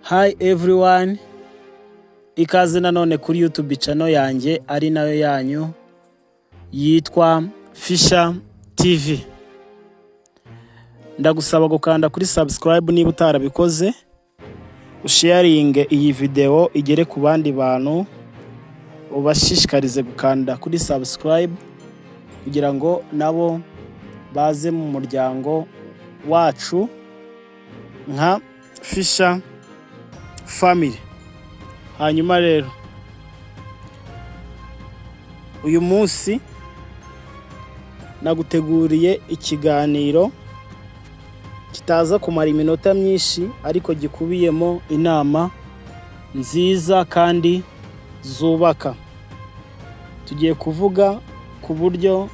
Hi everyone, ikaze nanone kuri YouTube channel yanjye ari nayo yanyu yitwa Fisher TV. Ndagusaba gukanda kuri subscribe niba utarabikoze, usharinge iyi video igere ku bandi bantu, ubashishikarize gukanda kuri subscribe kugira ngo nabo baze mu muryango wacu nka Fisher Family. Hanyuma rero uyu munsi naguteguriye ikiganiro kitaza kumara iminota myinshi ariko gikubiyemo inama nziza kandi zubaka. Tugiye kuvuga ku buryo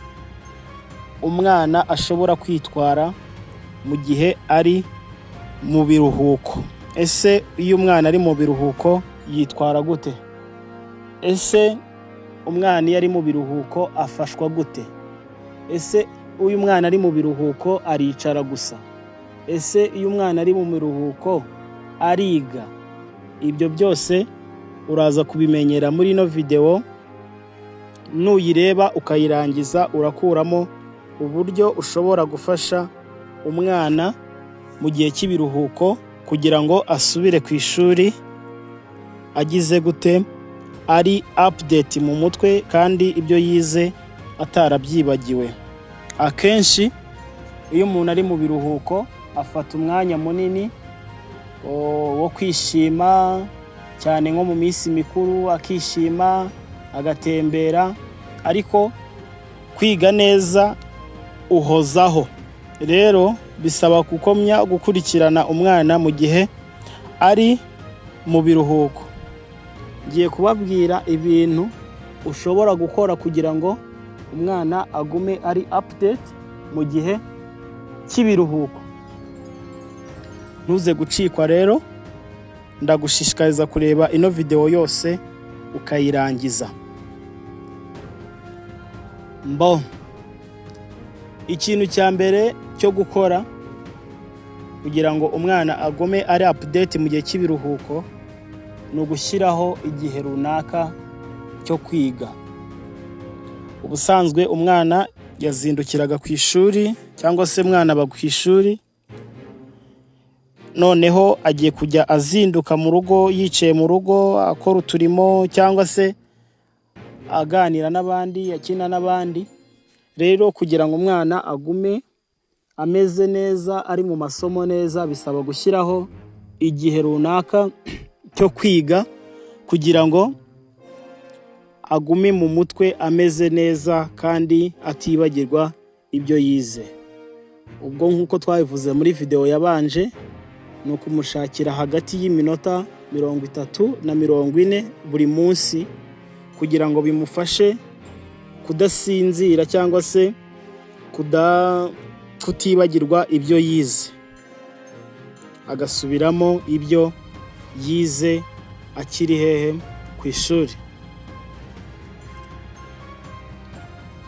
umwana ashobora kwitwara mu gihe ari mu biruhuko. Ese iyo umwana ari mu biruhuko yitwara gute? Ese umwana iyo ari mu biruhuko afashwa gute? Ese uyu mwana ari mu biruhuko aricara gusa? Ese iyo umwana ari mu biruhuko ariga? Ibyo byose uraza kubimenyera muri ino video. Nuyireba ukayirangiza urakuramo uburyo ushobora gufasha umwana mu gihe cy'ibiruhuko kugira ngo asubire ku ishuri agize gute, ari update mu mutwe kandi ibyo yize atarabyibagiwe. Akenshi iyo umuntu ari mu biruhuko afata umwanya munini wo kwishima cyane, nko mu minsi mikuru akishima agatembera, ariko kwiga neza uhozaho. Rero bisaba gukomya gukurikirana umwana mu gihe ari mu biruhuko. Ngiye kubabwira ibintu ushobora gukora kugira ngo umwana agume ari update mu gihe cy'ibiruhuko. Ntuze gucikwa rero, ndagushishikariza kureba ino video yose ukayirangiza. Ikintu cya mbere cyo gukora kugira ngo umwana agume ari update mu gihe cy'ibiruhuko ni ugushyiraho igihe runaka cyo kwiga. Ubusanzwe umwana yazindukiraga ku ishuri cyangwa se umwana aba ku ishuri, noneho agiye kujya azinduka mu rugo, yicaye mu rugo akora uturimo cyangwa se aganira n'abandi, akina n'abandi. Rero kugira ngo umwana agume ameze neza, ari mu masomo neza, bisaba gushyiraho igihe runaka cyo kwiga kugira ngo agume mu mutwe ameze neza kandi atibagirwa ibyo yize. Ubwo nk'uko twabivuze muri video yabanje, ni ukumushakira hagati y'iminota 30 na 40 buri munsi kugira ngo bimufashe kudasinzira cyangwa se kutibagirwa ibyo yize, agasubiramo ibyo yize akiri hehe ku ishuri.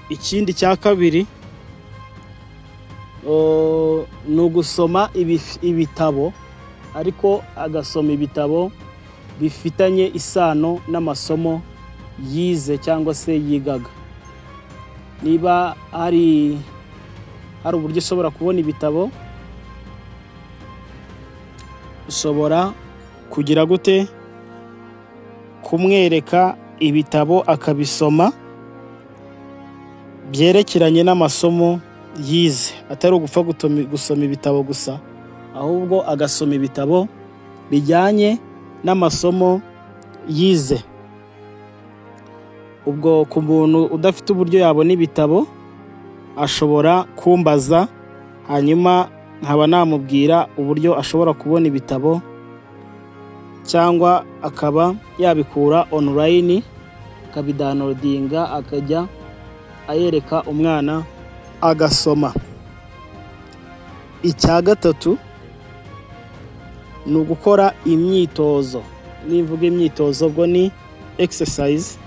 Ikindi cya kabiri ni ugusoma ibitabo, ariko agasoma ibitabo bifitanye isano n'amasomo yize cyangwa se yigaga. Niba hari uburyo ushobora kubona ibitabo, ushobora kugira gute, kumwereka ibitabo akabisoma byerekeranye n'amasomo yize, atari ugupfa gusoma ibitabo gusa, ahubwo agasoma ibitabo bijyanye n'amasomo yize. Ubwo ku muntu udafite uburyo yabona ibitabo ashobora kumbaza, hanyuma nkaba namubwira uburyo ashobora kubona ibitabo, cyangwa akaba yabikura online akabidownloadinga akajya ayereka umwana agasoma. Icya gatatu ni ugukora imyitozo. Nivuga imyitozo ubwo ni exercise.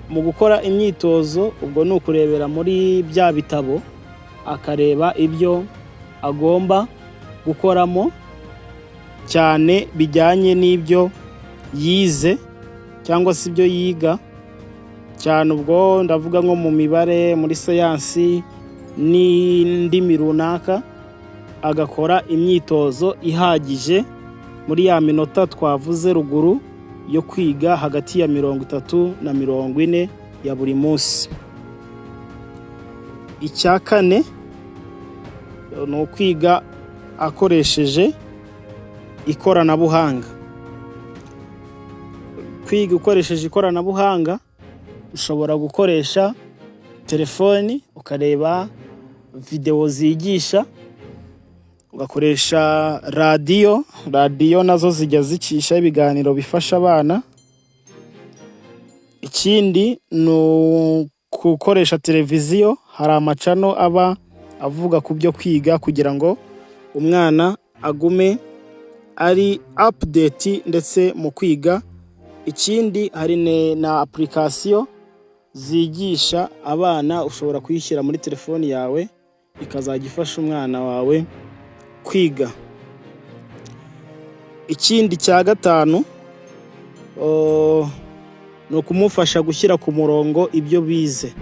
Mu gukora imyitozo ubwo ni ukurebera muri bya bitabo akareba ibyo agomba gukoramo cyane bijyanye n'ibyo yize cyangwa se ibyo yiga cyane. Ubwo ndavuga nko mu mibare, muri siyansi n'indimi runaka, agakora imyitozo ihagije muri ya minota twavuze ruguru yo kwiga hagati ya 30 na 40 ya buri munsi. Icya kane ni ukwiga akoresheje ikoranabuhanga. Kwiga ukoresheje ikoranabuhanga, ushobora gukoresha telefoni ukareba video zigisha, ugakoresha radiyo nazo zijya zicisha ibiganiro bifasha abana. Ikindi ni gukoresha televiziyo, hari amacano aba avuga ku byo kwiga kugira ngo umwana agume ari update ndetse mu kwiga. Ikindi hari na application zigisha abana, ushobora kuyishyira muri telefoni yawe ikazajya ifasha umwana wawe kwiga. Ikindi cya gatanu ni ukumufasha gushyira ku murongo ibyo bize.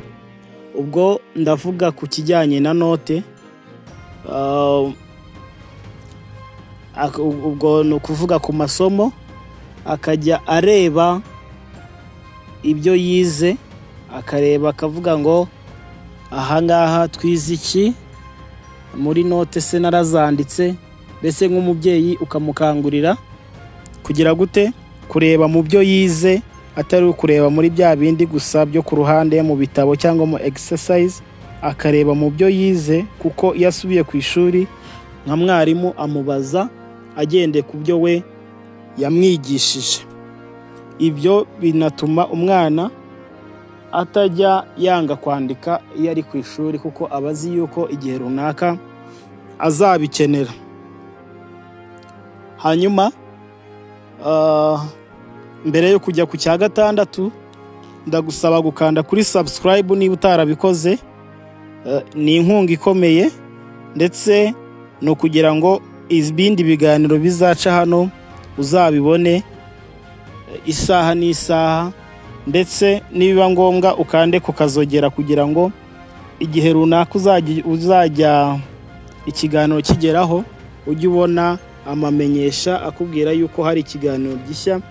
Ubwo ndavuga ku kijyanye na note, ubwo ni ukuvuga ku masomo, akajya areba ibyo yize, akareba akavuga ngo ahangaha twize iki muri note se narazanditse. Mbese nk'umubyeyi ukamukangurira kugira gute kureba mu byo yize, atari kureba muri bya bindi gusa byo ku ruhande mu bitabo cyangwa mu exercise. Akareba mu byo yize, kuko iyo asubiye ku ishuri nka mwarimu amubaza agendeye ku byo we yamwigishije. Ibyo binatuma umwana atajya yanga kwandika iyo ari ku ishuri, kuko abazi yuko igihe runaka azabikenera. Hanyuma mbere yo kujya ku cya gatandatu, ndagusaba gukanda kuri subscribe niba utarabikoze. Ni inkunga ikomeye, ndetse no kugira ngo ibindi biganiro bizaca hano uzabibone isaha n'isaha, ndetse nibiba ngombwa ukande kukazogera kugira ngo igihe runaka uzajya ikiganiro kigeraho ujye ubona amamenyesha akubwira yuko hari ikiganiro gishya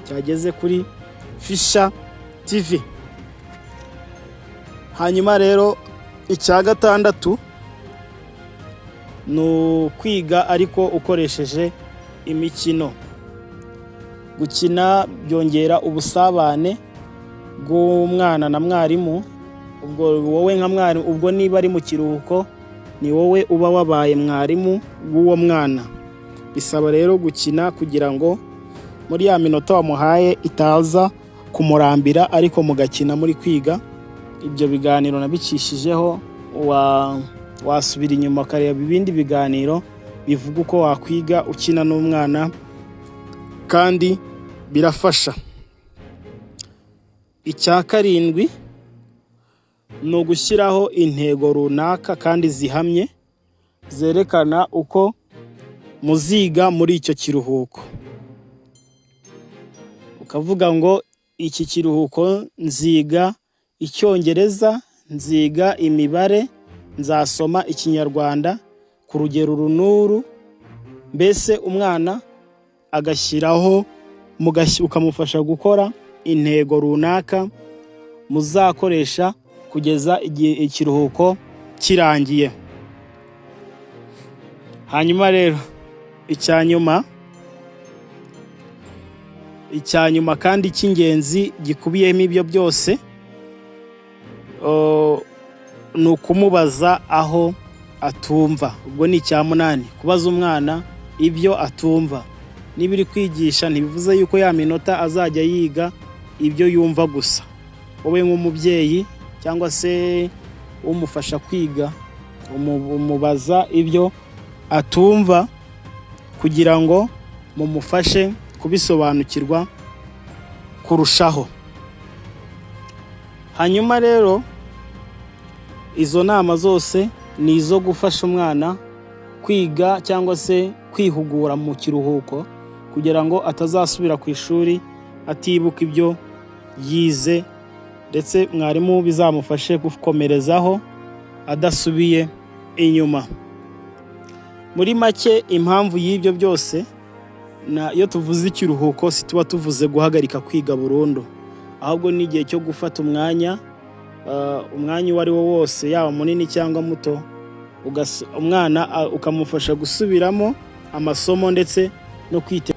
cyageze kuri Fisher TV. Hanyuma rero icya gatandatu ni ukwiga ariko ukoresheje imikino. Gukina byongera ubusabane bw'umwana na mwarimu. Ubwo wowe nka mwarimu, ubwo niba ari mu kiruhuko, ni wowe uba wabaye mwarimu w'uwo mwana. Bisaba rero gukina kugira ngo muri ya minota wamuhaye itaza kumurambira, ariko mugakina muri kwiga. Ibyo biganiro nabicishijeho, wasubira inyuma ukareba ibindi biganiro bivuga uko wakwiga ukina n'umwana, kandi birafasha. Icya karindwi ni ugushyiraho intego runaka kandi zihamye zerekana uko muziga muri icyo kiruhuko. Ukavuga ngo iki kiruhuko nziga Icyongereza, nziga imibare, nzasoma Ikinyarwanda ku rugero runuru. Mbese umwana agashyiraho, ukamufasha gukora intego runaka muzakoresha kugeza igihe ikiruhuko kirangiye. Hanyuma rero icyanyuma kandi cy'ingenzi gikubiyemo ibyo byose, ni ukumubaza aho atumva. Ubwo ni icya munani, kubaza umwana ibyo atumva. Niba uri kwigisha ntibivuze yuko ya minota azajya yiga ibyo yumva gusa. Wowe nk'umubyeyi cyangwa se umufasha kwiga, umubaza ibyo atumva kugira ngo mumufashe kubisobanukirwa kurushaho. Hanyuma rero izo nama zose ni izo gufasha umwana kwiga cyangwa se kwihugura mu kiruhuko kugira ngo atazasubira ku ishuri atibuka ibyo yize, ndetse mwarimu bizamufashe gukomerezaho adasubiye inyuma. Muri make impamvu y'ibyo byose, iyo tuvuze ikiruhuko si tuba tuvuze guhagarika kwiga burundu, ahubwo ni igihe cyo gufata umwanya uwo ari wo wose, yaba munini cyangwa muto, umwana ukamufasha gusubiramo amasomo ndetse no kwiteza